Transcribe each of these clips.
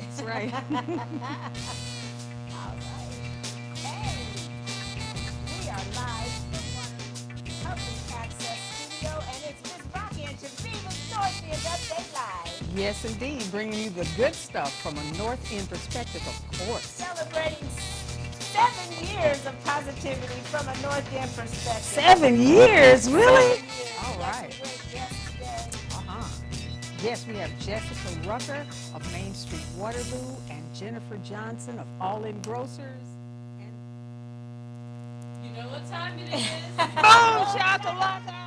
That's right. All right. Hey, we are live from Waterloo Public Access Studio, and it's Miss Rocky and Shaviva's North End Update Live. Yes, indeed. Bringing you the good stuff from a North End perspective, of course. Celebrating 7 years of positivity from a North End perspective. 7 years, really? 7 years. All We got some right. great guests today. Uh-huh. Yes, we have Jessica Rucker of Main Street Waterloo and Jennifer Johnson of All In Grocers. And You know what time it is? boom, shakalaka!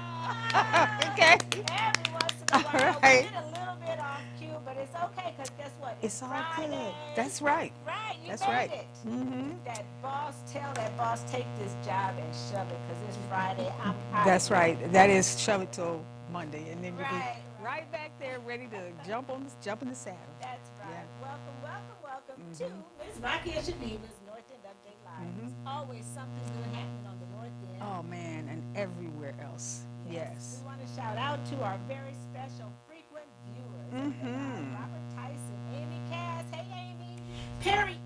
Okay. Every once in a All while, we right. get a little bit off cue, but it's okay because guess what? It's It's all good. Friday. That's right. Right, you That's made right. it. Mm-hmm. Tell that boss, take this job and shove it because it's Friday. I'm out. That's right. That is shove it till Monday, and then you'll be Right, right back there, ready to jump in the saddle. That's right. Yeah. Welcome to Miss Rocky and Shaviva's North End Update Live. There's always something good happening on the North End. Oh man, and everywhere else. Yes. We want to shout out to our very special frequent viewers. Robert Tyson, Amy Cass, hey Amy, Perry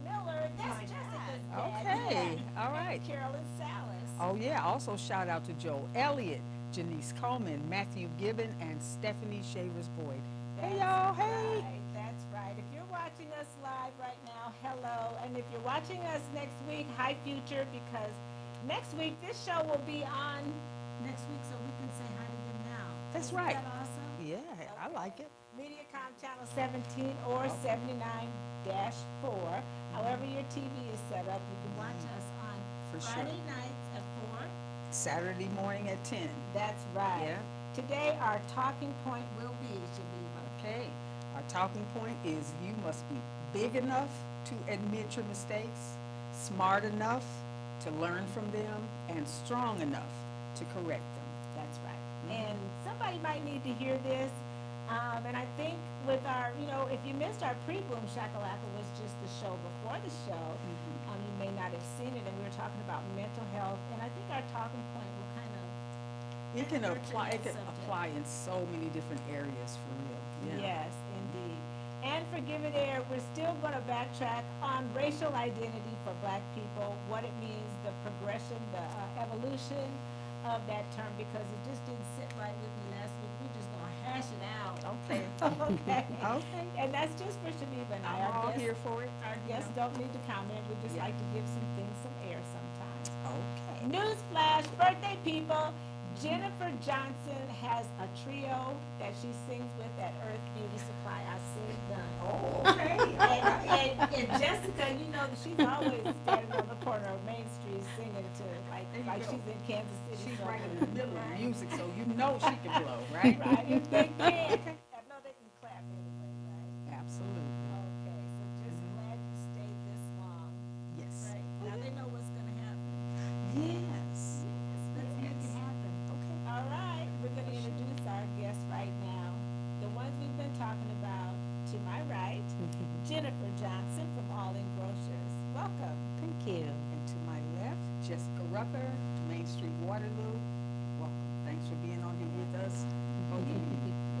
Miller, that's Jessica's dad. Okay. All right. Carolyn Salas. Oh yeah. Also shout out to Joe Elliott, Janice Coleman, Matthew Gibbon, and Stephanie Shavers Boyd. Hey y'all. Hey. Right, that's right. If you're watching us live right now, hello. And if you're watching us next week, hi future, because next week this show will be on next week, so we can say hi to them now. That's Isn't right. that awesome? Yeah, I like it. Mediacom channel 17 or 79-4. However your TV is set up, you can watch us on For sure. Friday nights at 4. Saturday morning at 10. That's right. Yeah. Today our talking point will be, Shaviva. Okay. Our talking point is you must be big enough to admit your mistakes, smart enough to learn from them, and strong enough to correct them. That's right. And somebody might need to hear this. And I think with our, if you missed our pre-boom shakalaka was just the show before the show. You may not have seen it, and we were talking about mental health. And I think our talking point will kind of It can nurture apply. It that can subject. apply in so many different areas for real. Yeah. Yes, indeed. And for Give It Air, we're still going to backtrack on racial identity for Black people, what it means, the progression, the evolution of that term, because it just didn't sit right with me last week. We're just going to hash it out. Okay. Okay. Okay. And that's just for Shaviva and I. I'm all here for it. Our guests don't need to comment. We just like to give some things some air sometimes. Okay. Newsflash, birthday people. Jennifer Johnson has a trio that she sings with at Earth Beauty Supply. I see it done. Oh, okay. And Jessica, you know that she's always standing on the corner of Main Street singing to like There you go. she's in Kansas City. She's so- right in the middle of the music, so you know she can blow, right? Right, if they can. I know they can clap anyway, right? Absolutely. Okay, so just glad you stayed this long. Yes. Right. Now they know what's gonna happen. Yes. Let's make it happen. Okay. All right, we're going to introduce our guests right now. The ones we've been talking about. To my right, Jennifer Johnson from All In Grocers. Welcome. Thank you. And to my left, Jessica Rucker, Main Street Waterloo. Welcome. Thanks for being on here with us. Okay.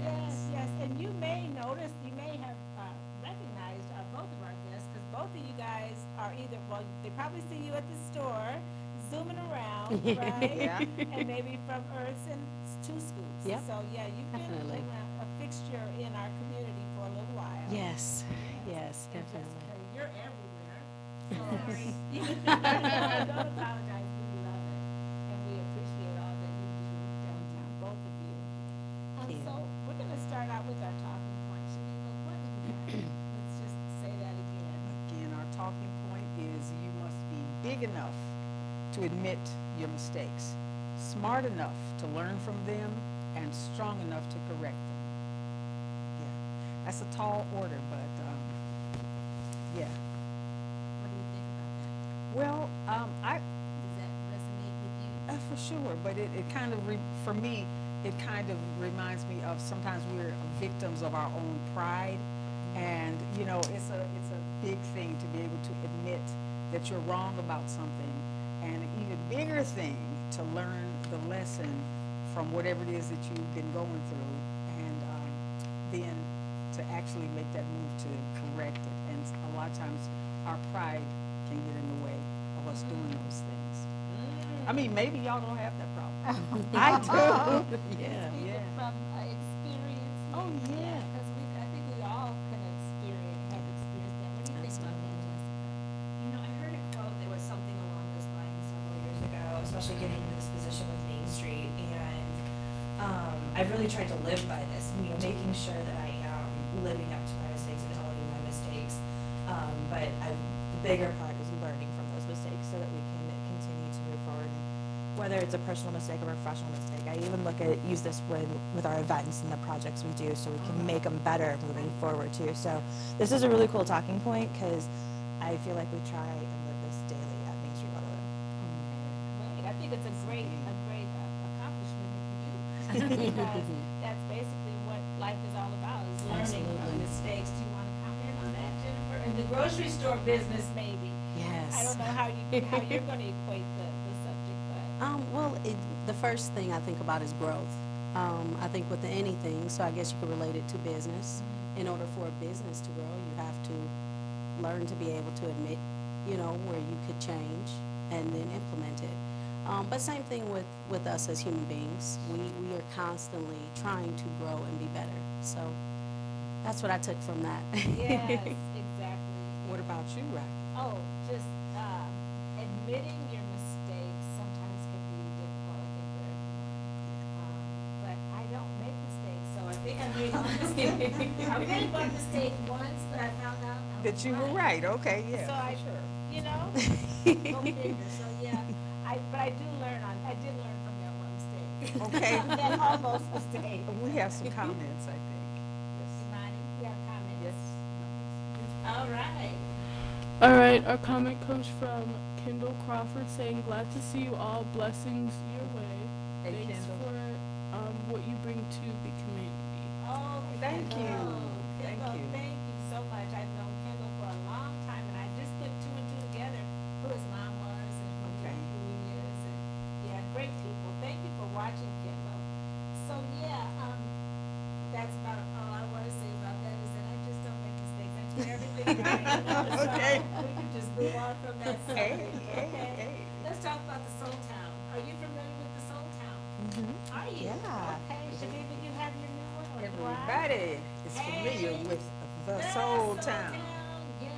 Yes. And you may notice, you may have recognized both of our guests because both of you guys are either, well, they probably see you at the store, zooming around, right? Yeah. And maybe from Earths and Two Scoops. Yep. So, yeah, you've Definitely. been a fixture in our community for a little while. Yes, yes, And definitely. Jessica, you're everywhere. Sorry. Don't apologize. We love it. And we appreciate all that you do downtown, both of you. Thank you. So we're going to start out with our talking point. Shaviva, what do you have? Let's just say that again. Again, our talking point is you must be big enough to admit your mistakes, smart enough to learn from them, and strong enough to correct them. Yeah, that's a tall order, but yeah. What do you think about that? Well, I Does that resonate with you? for sure, but it kind of for me, it kind of reminds me of sometimes we're victims of our own pride, and it's a big thing to be able to admit that you're wrong about something, and an even bigger thing to learn the lesson from whatever it is that you've been going through, and then to actually make that move to correct it. And a lot of times, our pride can get in the way of us doing those things. I mean, maybe y'all don't have that problem. I do. Yeah. Speaking Yeah. from experience. Oh, yeah. Because I think we all can have experienced that. What do you think about that, Jessica? You know, I heard a quote that was something along those lines several years ago, especially getting into this position with Main Street, and I've really tried to live by this, you know, making sure that I am living up to my mistakes and telling you my mistakes. But the bigger part is learning from those mistakes so that we can continue to move forward. Whether it's a personal mistake or a professional mistake, I even use this with our events and the projects we do, so we can make them better moving forward too. So this is a really cool talking point because I feel like we try and live this daily at Main Street Waterloo. Great. I think it's a great accomplishment if you do. Because that's basically what life is all about, is learning from Absolutely. mistakes. Do you want to comment on that, Jennifer? In the grocery store business, maybe. Yes. I don't know how you're going to equate the subject, but. Well, the first thing I think about is growth. I think with anything, so I guess you could relate it to business. In order for a business to grow, you have to learn to be able to admit, where you could change and then implement it. But same thing with us as human beings. We are constantly trying to grow and be better. So that's what I took from that. Yes, exactly. What about you, Rocky? Oh, just admitting your mistakes sometimes can be difficult, I think, for everyone. But I don't make mistakes, so I think I made one mistake. I made one mistake once, but I found out I was That you were right. Okay, yeah. So I, for sure. go figure. So yeah, I did learn from that one mistake. Okay. That almost mistake. We have some comments, I think. Yes. Imani, you have comments? Yes. All right. All right, our comment comes from Kendall Crawford saying, "Glad to see you all. Blessings your way. Hey, Thanks Kendall. for what you bring to the community." Oh, Thank you. Thank Kendall, you. thank you so much. I've known Kendall for a long time, and I just put two and two together, who his mom was and Okay. who he is. And yeah, great people. Thank you for watching, Kendall. So yeah, that's about all I want to say about that is that I just don't make mistakes. I do everything right. So Okay. we can just move on from that Hey, subject. hey, Okay. hey. Let's talk about the Soul Town. Are you familiar with the Soul Town? Are you? Yeah. Okay. Shabiba, you have your new one, or do I? Everybody is familiar Hey. with the Soul Town. Yes.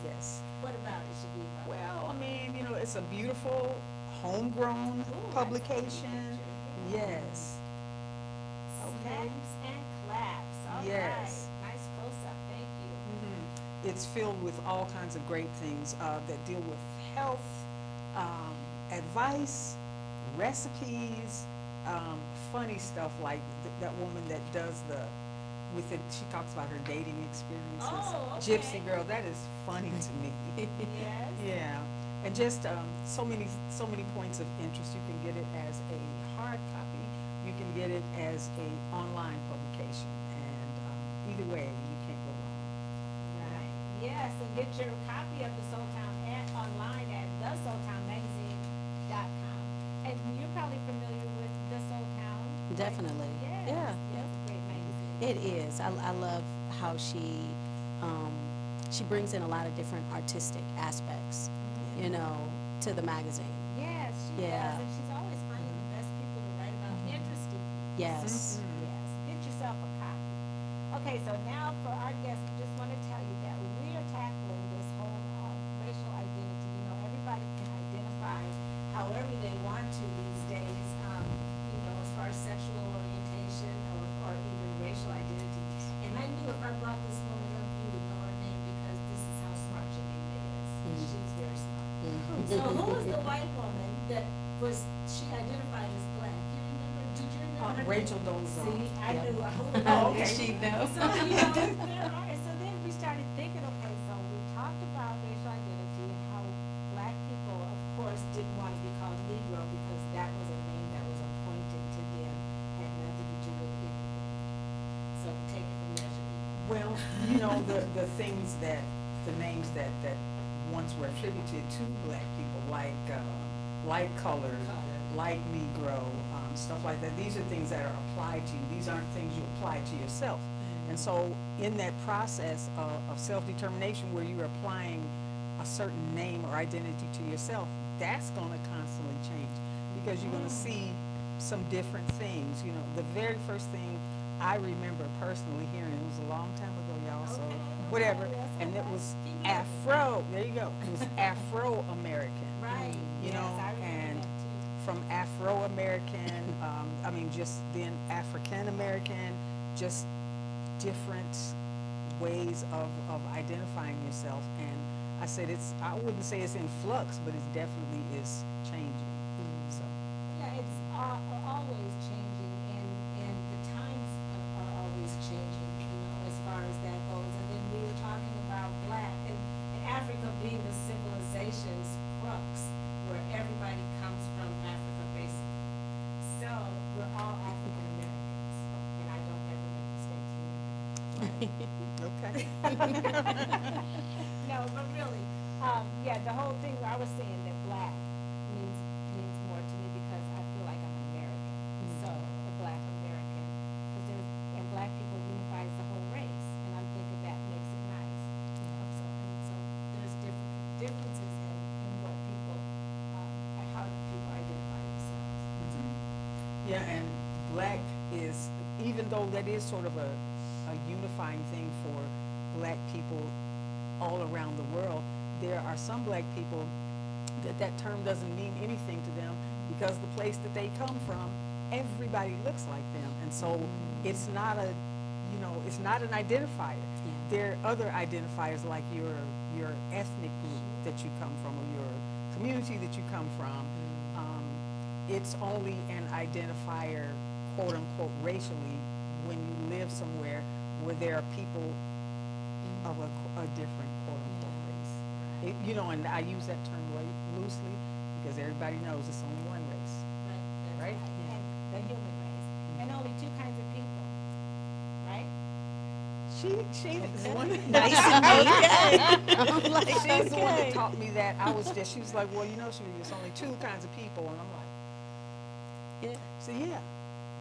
Yes. What about it, Shabiba? Well, I mean, it's a beautiful, homegrown Ooh, I publication. see the picture. Yes. Okay. Snaps and claps. All right. Yes. Nice close-up. Thank you. It's filled with all kinds of great things that deal with health, advice, recipes, funny stuff like that woman that does she talks about her dating experiences. Oh, okay. Gypsy Girl, that is funny to me. Yes. Yeah, and just so many points of interest. You can get it as a hard copy. You can get it as a online publication, and either way, you can't go wrong. Right. Yes, and get your copy of the Soul Town online at thesoultownmagazine.com. And you're probably familiar with the Soul Town. right? Definitely. Yes. Yeah, Yes, yeah. it's a great magazine. It is. I love how she brings in a lot of different artistic aspects, to the magazine. Yes, she Yeah. does, and she's always finding the best people to write about interesting things. Yes. Yes, get yourself a copy. Okay, so now for our guests, we just want to tell you that we are tackling this whole racial identity. Everybody can identify however they want to these days, as far as sexual orientation or even racial identity. And I knew if I brought this woman up, you would know her name because this is how smart Janita is. She's very smart. So who was the white woman that she identified as black? You remember? Did you remember? her name? Rachel Dolezal. See, I Yep. knew. Oh, okay. She knows. So, so then we started thinking, okay, so we talked about racial identity and how black people, of course, didn't want to be called Negro because that was a name that was appointed to them, had nothing to do with anything. So take it from there, Shabiba. Well, the things the names that once were attributed to black people, like colored, like Negro, stuff like that. These are things that are applied to you. These aren't things you apply to yourself. And so in that process of self-determination where you're applying a certain name or identity to yourself, that's going to constantly change because you're going to see some different things. You know, the very first thing I remember personally hearing, it was a long time ago, y'all, so Okay, whatever, that's and it okay. was Keep living. Afro, there you go, it was Afro-American. Right. You Yes, know, I remember and that too. from Afro-American, I mean, just then African-American, just different ways of identifying yourself. And I said I wouldn't say it's in flux, but it definitely is changing. So, Yeah, it's always changing, and the times are always changing, as far as that goes. And then we were talking about black, and Africa being the civilization's crux, where everybody comes from Africa, basically. So, we're all African Americans, and I don't ever make mistakes, remember. okay. No, but really, yeah, the whole thing, I was saying that black means more to me because I feel like I'm American. So, a black American, because and black people unifies the whole race, and I'm thinking that makes it nice. So there's differences in what people, and how people identify themselves. Yeah, and black is, even though that is sort of a unifying thing for black people all around the world, there are some black people that term doesn't mean anything to them because the place that they come from, everybody looks like them. And so it's not it's not an identifier. Yeah. There are other identifiers like your ethnic group that you come from or your community that you come from. It's only an identifier, quote unquote, racially when you live somewhere where there are people of a different quote unquote race. And I use that term loosely because everybody knows it's only one race. Right? Right? And the human race. And only two kinds of people, right? She's the one. Nice and neat. I'm like, She's the one that okay. taught me that. She was like, well, there's only two kinds of people, and I'm like, Yeah. so yeah,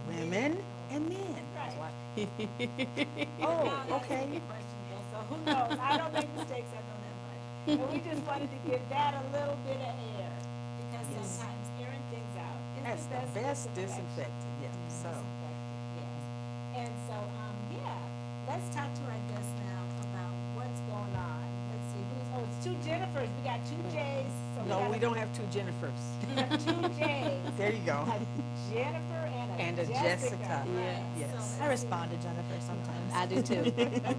women and men. I was Right. like, Now oh, that's okay. a good question, Bill. So who knows? I don't make mistakes. I know that much. And we just wanted to give that a little bit of air because Yes. sometimes airing things out is That's the best disinfection. disinfectant. Yeah. So. Disinfectant, yes. And so, yeah, let's talk to our guests now about what's going on. Let's see, it's two Jennifers. We got two J's. So No, we don't have two Jennifers. We have two J's. There you go. A Jennifer and a Jessica. Right. Yeah. Yes. So I let's see. respond to Jennifer sometimes. I do too.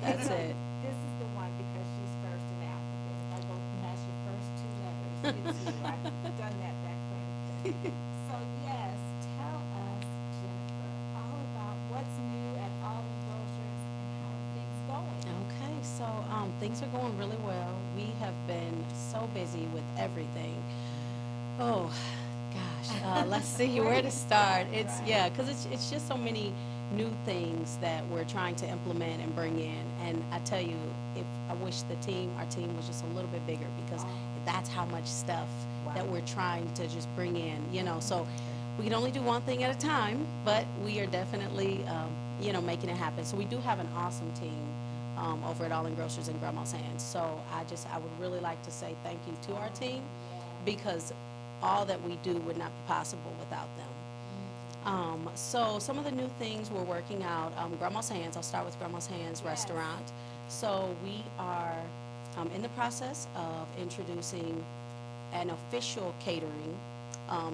That's it. This is the one because she's first in the alphabet. If I go past your first two letters, it's you. I've done that claim. So yes, tell us, Jennifer, all about what's new at all the grocers and how are things going. Okay, so things are going really well. We have been so busy with everything. Oh, gosh, let's see where to start. It's because it's just so many new things that we're trying to implement and bring in. And I tell you, if I wish our team was just a little bit bigger because that's how much stuff that we're trying to just bring in. So we can only do one thing at a time, but we are definitely, making it happen. So we do have an awesome team over at All in Grocers and Grandma's Hands. So I would really like to say thank you to our team because all that we do would not be possible without them. So some of the new things we're working out, Grandma's Hands, I'll start with Grandma's Hands Restaurant. So we are in the process of introducing an official catering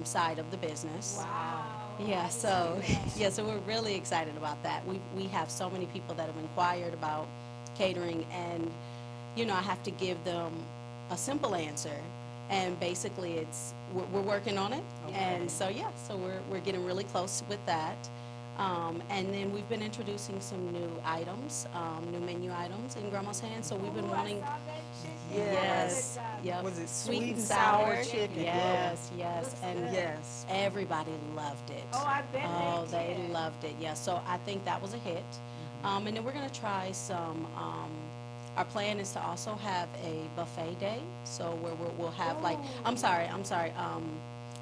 side of the business. Wow. Yeah, so we're really excited about that. We have so many people that have inquired about catering, and I have to give them a simple answer, and basically we're working on it. Okay. And so we're getting really close with that. And then we've been introducing some new items, new menu items in Grandma's Hands. So we've been wanting. I saw that chicken. Yes. Yep. Was it Sweet and sour chicken? Yes, Looks and good. Yes. everybody loved it. Oh, I bet they did. loved it. Yeah, so I think that was a hit. And then we're gonna try some. Our plan is to also have a buffet day, so where we'll have Oh. I'm sorry.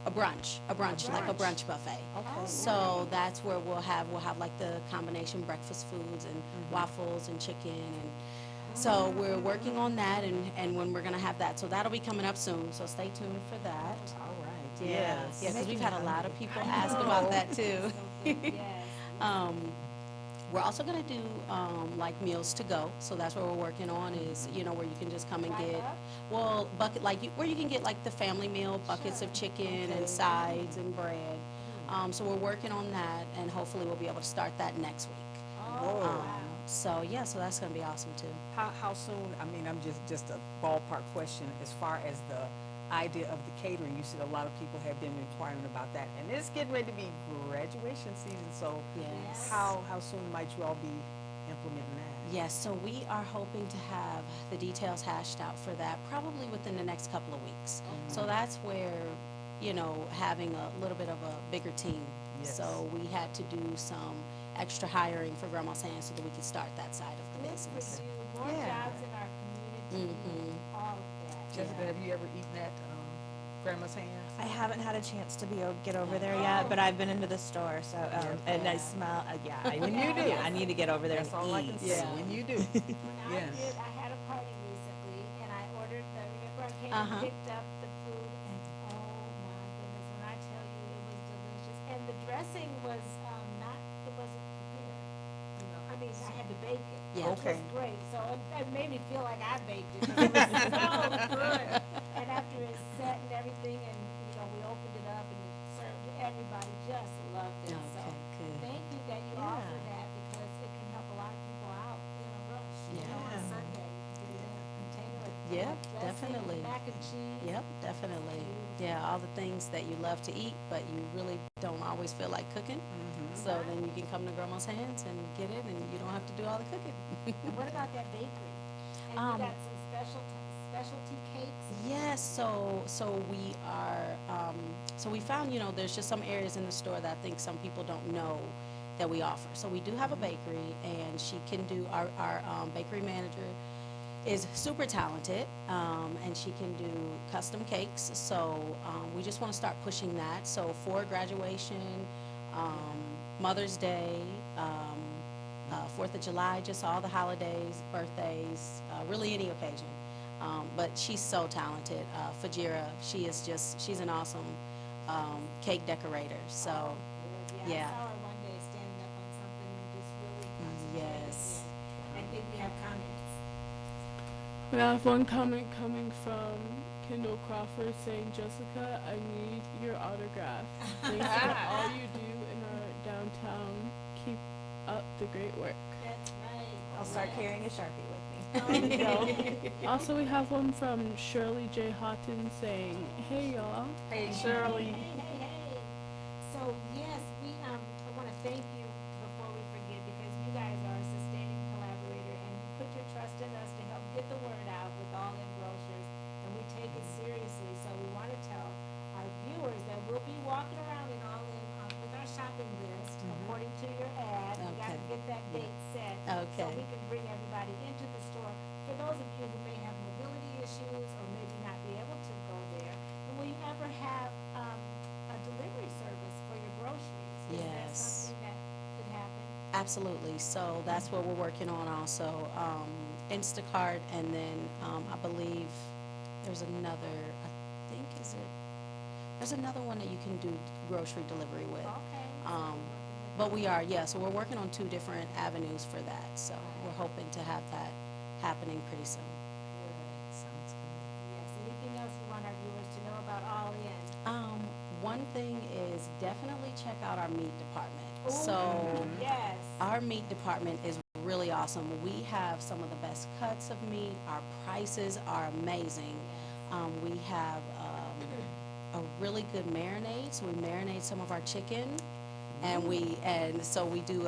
a brunch, like a brunch buffet. Okay. So that's where we'll have like the combination breakfast foods and waffles and chicken and so we're working on that and when we're gonna have that. So that'll be coming up soon. So stay tuned for that. All right. Yeah, Yes. yeah, because we've had a lot of people ask know. about that too. Yes. We're also gonna do like meals to go. So that's what we're working on is where you can just come and Drive get up? bucket like where you can get like the family meal buckets of chicken and sides and bread. So we're working on that and hopefully we'll be able to start that next week. Oh, Whoa. wow. So yeah, so that's gonna be awesome too. How soon, I mean, I'm just a ballpark question, as far as the idea of the catering, you said a lot of people have been inquiring about that, and it's getting ready to be graduation season, so Yes. how soon might you all be implementing that? Yes, so we are hoping to have the details hashed out for that probably within the next couple of weeks. So that's where, having a little bit of a bigger team. Yes. So we had to do some extra hiring for Grandma's Hand so that we could start that side of the Good business. for you. More Yeah. jobs in our community, all of that. Jessica, have you ever eaten at Grandma's Hands? I haven't had a chance to get over there yet, but I've been into the store, so and I smell. When you do. I need to get over there That's and all I can eat. say, Yeah. when you do. When Yes. I had a party recently and I ordered remember I came Uh-huh. and picked up the food and oh my goodness, when I tell you it was delicious. And the dressing was it wasn't prepared. I mean, I had to bake it. Yeah. Which Okay. was great. So it made me feel like I baked it. It was so good. And after it's set and everything and, we opened it up and it served, everybody just loved it. So Okay, good. thank you that you offer that because it can help a lot of people out in a rush. On Yeah. Sunday, do that container of Yeah, dressing, definitely. mac and cheese. Yep, definitely. Yeah, all the things that you love to eat, but you really don't always feel like cooking. So then you can come to Grandma's Hands and get it, and you don't have to do all the cooking. And what about that bakery? And Um, you got some specialty cakes? Yes, so we are, so we found, there's just some areas in the store that I think some people don't know that we offer. So we do have a bakery, and she can do, our bakery manager is super talented, and she can do custom cakes. So we just want to start pushing that. So for graduation, Mother's Day, 4th of July, just all the holidays, birthdays, really any occasion. But she's so talented. Fajira, she's an awesome cake decorator. So, Good. yeah. I saw her one day standing up on something and just really concentrating. Yes. And I think we have comments. We have one comment coming from Kendall Crawford saying, Jessica, I need your autograph. Thanks for all you do in our downtown. Keep up the great work. That's right. I'll start carrying a Sharpie with me. Also, we have one from Shirley J. Houghton saying, hey y'all. Hey, Shirley. Hey. So yes, I want to thank you before we forget because you guys are a sustaining collaborator and you put your trust in us to help get the word out with All In Grocers, and we take it seriously. So we want to tell our viewers that we'll be walking around in All In with our shopping list according to your ad. We got to Okay. get that date set Okay. so we can bring everybody into the store. For those of you who may have mobility issues or maybe not be able to go there, and will you ever have a delivery service for your groceries? Is that Yes. something that could happen? Absolutely. So that's what we're working on also. Instacart, and then I believe there's another, there's another one that you can do grocery delivery with. Okay. But we are, yeah, so we're working on 2 different avenues for that. So we're hoping to have that happening pretty soon. Sounds good. Yes. Anything else you want our viewers to know about All In? One thing is definitely check out our meat department. Ooh, So yes. our meat department is really awesome. We have some of the best cuts of meat. Our prices are amazing. We have a really good marinade. So we marinate some of our chicken. And so we do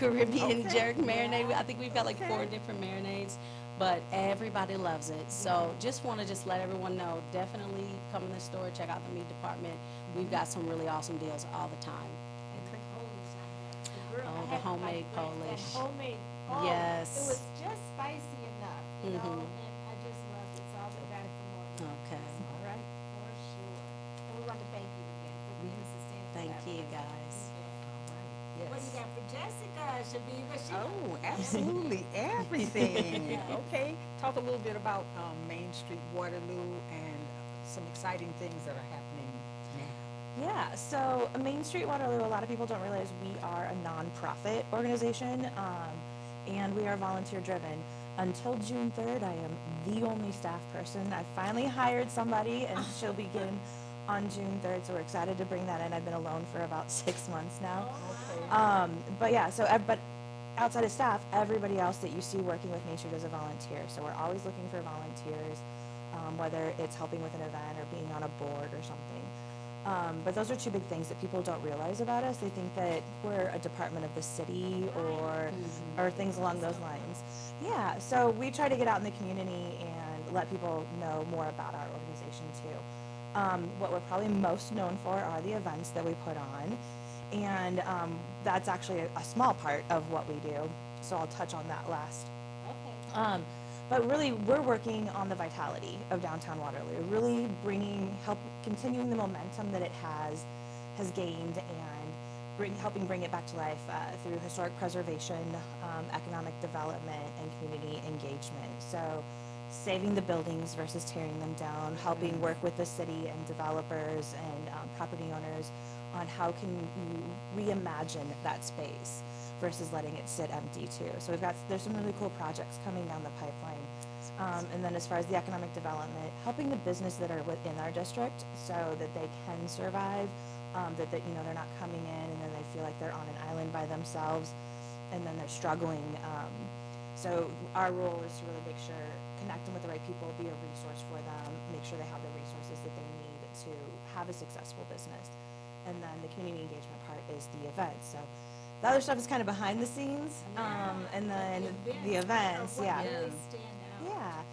Caribbean jerk marinade. I think we've got like 4 different marinades, but everybody loves it. So just want to let everyone know, definitely come in the store, check out the meat department. We've got some really awesome deals all the time. And the Polish I had. The grill, Oh, I the had, homemade that Polish. homemade. Oh, Yes. It was just spicy enough, you know, Mhm. and I just loved it. So I'll be back for more. Okay. All right. For sure. And we want to thank you. you, guys. What do you Yes. got for Jessica, Shabiba? Oh, absolutely, everything. Okay, talk a little bit about Main Street Waterloo and some exciting things that are happening now. Yeah, so Main Street Waterloo, a lot of people don't realize we are a nonprofit organization, and we are volunteer driven. Until June 3rd, I am the only staff person. I finally hired somebody, and she'll begin on June 3rd, so we're excited to bring that in. I've been alone for about 6 months now. Okay. But yeah, but outside of staff, everybody else that you see working with Main Street is a volunteer. So we're always looking for volunteers, whether it's helping with an event or being on a board or something. But those are two big things that people don't realize about us. They think that we're a department of the city or things along those lines. Yeah, so we try to get out in the community and let people know more about our organization too. What we're probably most known for are the events that we put on, and that's actually a small part of what we do. So I'll touch on that last. Okay. But really, we're working on the vitality of downtown Waterloo, really continuing the momentum that it has gained, and helping bring it back to life through historic preservation, economic development, and community engagement. So, saving the buildings versus tearing them down, helping work with the city and developers and property owners on how can you reimagine that space versus letting it sit empty too. So there's some really cool projects coming down the pipeline. And then as far as the economic development, helping the business that are within our district so that they can survive, that they're not coming in and then they feel like they're on an island by themselves and then they're struggling. So our role is to really make sure, connect them with the right people, be a resource for them, make sure they have the resources that they need to have a successful business. And then the community engagement part is the events. So the other stuff is kind of behind the scenes, and then the events, yeah. Really stand out.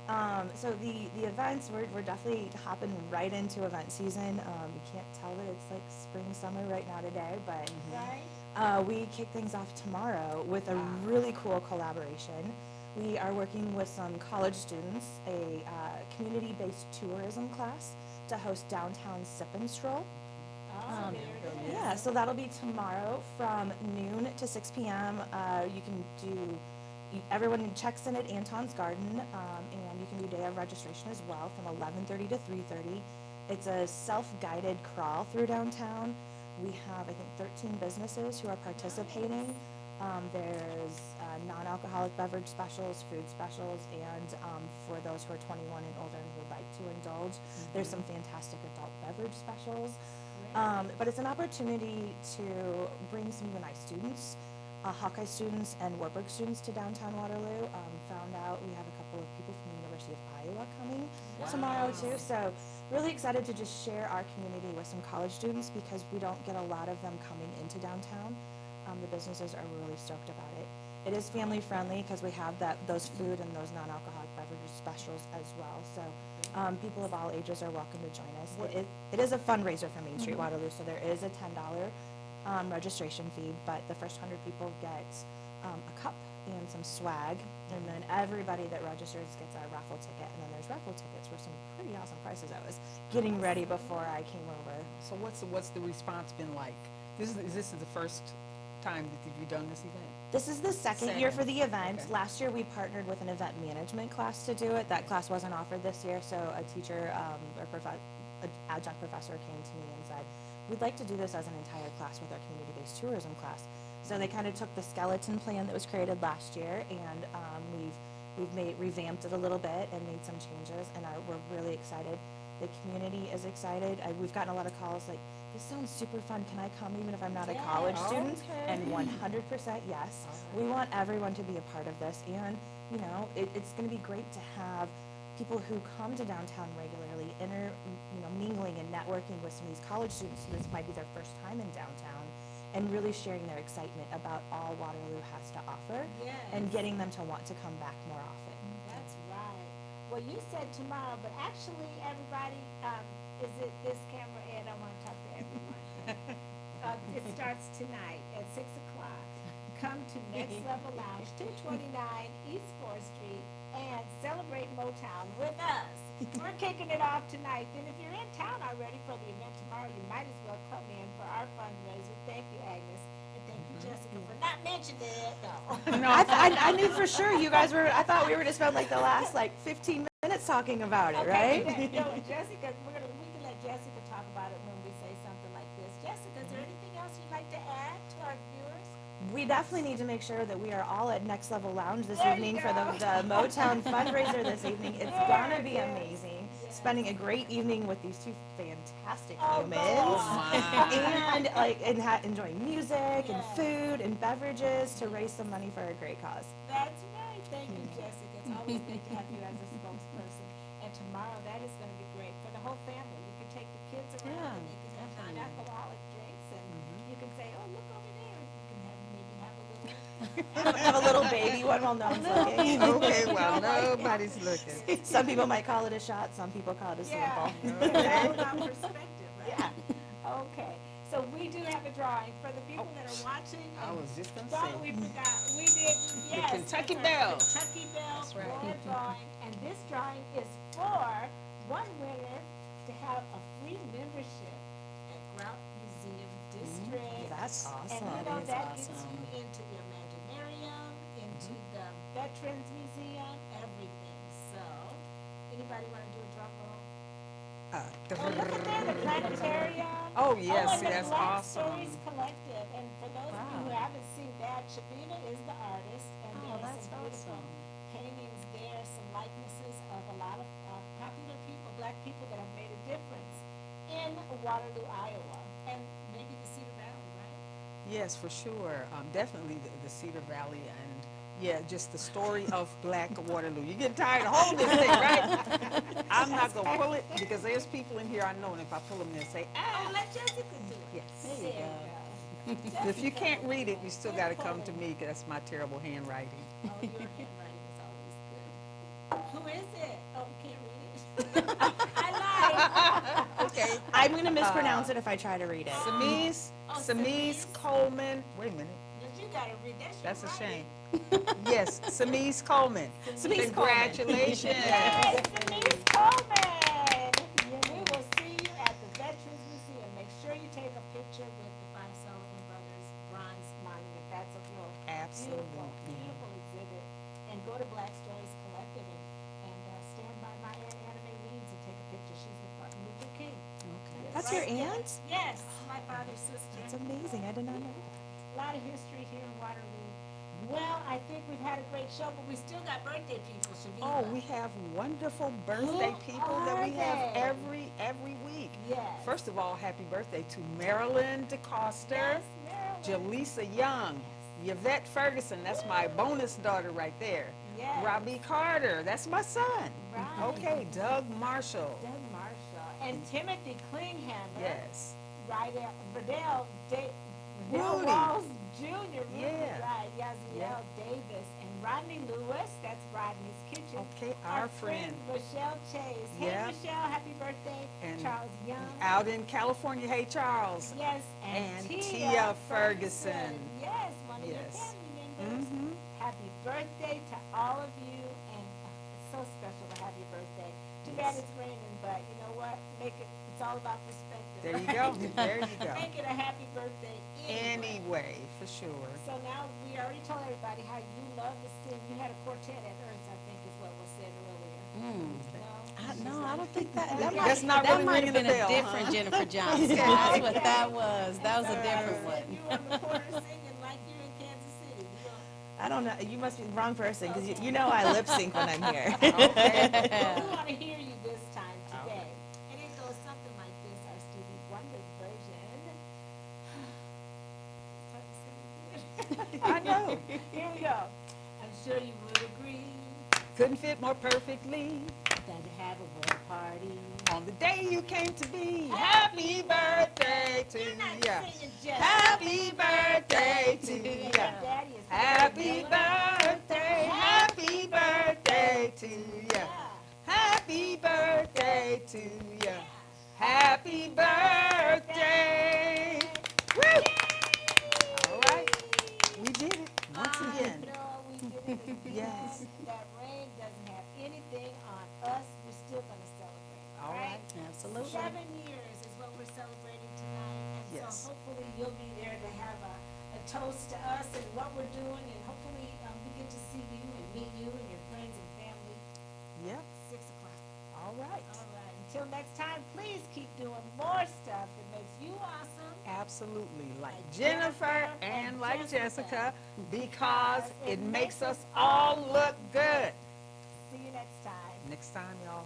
Yeah. So the events, we're definitely hopping right into event season. You can't tell that it's like spring, summer right now today, but Right? we kick things off tomorrow with a really cool collaboration. We are working with some college students, a community-based tourism class to host downtown Sip and Stroll. Oh, there it is. Yeah, so that'll be tomorrow from noon to 6 p.m. Everyone checks in at Anton's Garden, and you can do day of registration as well from 11:30 to 3:30. It's a self-guided crawl through downtown. We have, I think, 13 businesses who are participating. There's non-alcoholic beverage specials, food specials, and for those who are 21 and older and who would like to indulge, there's some fantastic adult beverage specials. But it's an opportunity to bring some UNI students, Hawkeye students, and Warburg students to downtown Waterloo. Found out we have a couple of people from the University of Iowa coming tomorrow too. So really excited to just share our community with some college students because we don't get a lot of them coming into downtown. The businesses are really stoked about it. It is family friendly because we have those food and those non-alcoholic beverages specials as well. So people of all ages are welcome to join us. It is a fundraiser for Main Street Waterloo, so there is a $10 registration fee, but the first 100 people get a cup and some swag, and then everybody that registers gets a raffle ticket, and then there's raffle tickets for some pretty awesome prices. I was getting ready before I came over. So what's the response been like? Is this the first time that you've done this event? This is the second year for the event. Okay. Last year we partnered with an event management class to do it. That class wasn't offered this year, so a teacher an adjunct professor came to me and said, we'd like to do this as an entire class with our community-based tourism class. So they kind of took the skeleton plan that was created last year, and we've revamped it a little bit and made some changes, and we're really excited. The community is excited. We've gotten a lot of calls like, this sounds super fun. Can I come even if I'm not a college student? Okay. And 100% yes. We want everyone to be a part of this, and it's going to be great to have people who come to downtown regularly, mingling and networking with some of these college students who this might be their first time in downtown, and really sharing their excitement about all Waterloo has to offer, Yes. and getting them to want to come back more often. That's right. Well, you said tomorrow, but actually, everybody, is it this camera, Ed? I want to talk to everyone. It starts tonight at 6 o'clock. come to Next Level Lounge, 229 East 4th Street, and celebrate Motown with us. We're kicking it off tonight. And if you're in town already for the event tomorrow, you might as well come in for our fundraiser. Thank you, Agnes. And thank you, Jessica, for not mentioning it. No. No. I knew for sure you guys were, I thought we were going to spend like the last like 15 minutes talking about it, right? Okay, no, Jessica, we can let Jessica talk about it when we say something like this. Jessica, is there anything else you'd like to add to our viewers? We definitely need to make sure that we are all at Next Level Lounge this There you evening for go. the Motown fundraiser this evening. It's Yes, gonna be yes, amazing. yes. Spending a great evening with these two fantastic Oh, humans. God. And like enjoying music and Yes. food and beverages to raise some money for a great cause. That's right. Thank you, Jessica. It's always great to have you as a spokesperson. And tomorrow, that is going to be great for the whole family. You can take the kids around Yeah, and they can have non-alcoholic drinks, and you can say, "Oh, look over there." And you can maybe have a little. Have a little baby one while no one's looking. Okay, well, nobody's looking. Some people might call it a shot, some people call it a Yeah, sample. it's all about perspective, right? Yeah. Okay, so we do have a drawing for the people that are watching. I was just gonna Thought we say. forgot. We did, yes. Kentucky it's our Bell. Kentucky Bell That's right. Florida drawing, and this drawing is for one winner to have a free membership at Grout Museum District. That's And awesome. you know, is that gets awesome. you into the Imaginarium, into the Veterans Museum, everything. So, anybody want to do a drum roll? Oh, look at there, the planetarium. Oh, yes, and see, the that's Black awesome. Stories Collective. And for those of you who haven't seen that, Shabina is the artist, and Oh, there are that's some beautiful awesome. paintings there, some likenesses of a lot of popular people, black people that have made a difference in Waterloo, Iowa, and maybe the Cedar Valley, right? Yes, for sure. Definitely the Cedar Valley and, yeah, just the story of Black Waterloo. You get tired of holding this thing, right? I'm not going to pull it because there's people in here I know, and if I pull them, they'll say, Oh, ah. let Jessica do it. Yes. There you go. If you can't read it, you still got to come to me because that's my terrible handwriting. Oh, your handwriting is always good. Who is it? Oh, you can't read it? I lied. Okay. I'm going to mispronounce it if I try to read it. Samise, Oh, Samise Samise. Coleman. Wait a minute. You gotta read that. That's a shame. Yes, Samise Coleman. Samise Congratulations. Yes, Denise Coleman. We will see you at the Veterans Museum. Make sure you take a picture with the Five Sullivan Brothers Bronze Monument. That's a real Absolutely. beautiful exhibit. And go to Black Stories Collective and stand by my Aunt Anna Mae Weems and take a picture. She's with Martin Luther King. That's Right your there. aunt? Yes, my father's sister. That's amazing. I did not know that. A lot of history here in Waterloo. Well, I think we've had a great show, but we still got birthday people, Shavina. Oh, we have wonderful birthday Who people that we are have they? every week. Yes. First of all, happy birthday to Marilyn DeCoster, Yes, Marilyn. Jaleesa Young, Yvette Ferguson, that's my bonus daughter right there. Yes. Robbie Carter, that's my son. Right. Okay, Doug Marshall. Doug Marshall. And Timothy Klinghammer. Yes. Riddell Rudy. Walls Jr. Rudy, Yeah. right. Yaziel Yeah. Davis. And Rodney Lewis, that's Rodney's Kitchen. Okay, our friend. Rochelle Chase. Hey, Yeah. Rochelle, happy birthday. And Charles Young. Out in California, hey Charles. Yes, And Tia Tia Ferguson. Yes, one of your Yes. family members. Mm-hmm. Happy birthday to all of you, and it's so special to have your birthday. Too bad it's raining, but you know what? It's all about perspective. There you right? go. There you go. Make it a happy birthday anyway. Anyway, for sure. So now we already told everybody how you love to sing. You had a quartet at Earth's, I think is what was said earlier. No? No, I don't think that. That's not that really might ringing have the been bell, a different huh? Jennifer Johnson. That's what that was. That was a And different so I one. said you on the corner singing like you're in Kansas City. You know? I don't know. You must be the wrong person because you know I lip sync when I'm here. Okay. Well, we want to hear you this time today. And it goes something like this, our Stevie Wonder version. It's hard to sing it. I know. Here we go. I'm sure you would agree Couldn't fit more perfectly that to have a birthday party. on the day you came to be. Happy birthday to You're not ya. singing just. Happy birthday to And your ya. daddy is Happy Miller. birthday. Happy birthday to ya. Yeah. Happy birthday to ya. Happy birthday. Woo! All right. We did it. Yes. That rain doesn't have anything on us, we're still gonna celebrate, All right. Absolutely. 7 years is what we're celebrating tonight, and Yes. so hopefully you'll be there to have a toast to us and what we're doing, and hopefully we get to see you and meet you and your friends and family. Yep. 6 o'clock. All right. All right. Until next time, please keep doing more stuff that makes you awesome. Absolutely. Like Like Jennifer Jennifer and and like Jessica. Jessica, because it makes us all look good. See you next time. Next time, y'all.